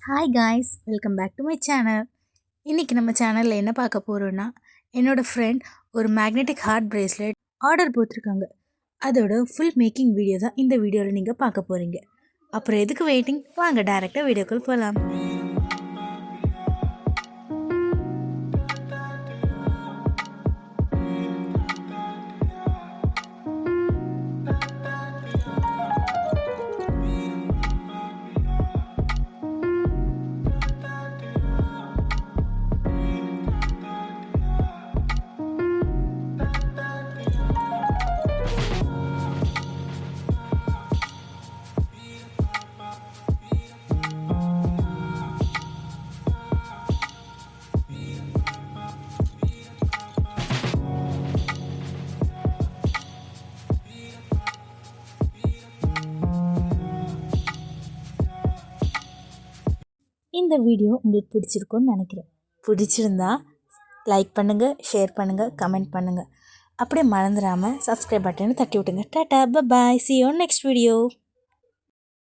Hi guys, welcome back to my channel. இன்றைக்கி நம்ம சேனலில் என்ன பார்க்க போகிறோன்னா, என்னோடய ஃப்ரெண்ட் ஒரு மேக்னெட்டிக் ஹார்ட் பிரேஸ்லெட் ஆர்டர் போட்டிருக்காங்க. அதோட ஃபுல் மேக்கிங் வீடியோ தான் இந்த வீடியோவில் நீங்கள் பார்க்க போகிறீங்க. அப்புறம் எதுக்கு வெயிட்டிங், வாங்க டைரெக்டாக வீடியோக்குள் போகலாம். இந்த வீடியோ உங்களுக்கு பிடிச்சிருக்குன்னு நினைக்கிறேன். பிடிச்சிருந்தா லைக் பண்ணுங்கள், ஷேர் பண்ணுங்கள், கமெண்ட் பண்ணுங்கள். அப்படியே மறந்துடாமல் சப்ஸ்கிரைப் பட்டனை தட்டி விட்டுங்க. டாடா, பாய், see you on next video.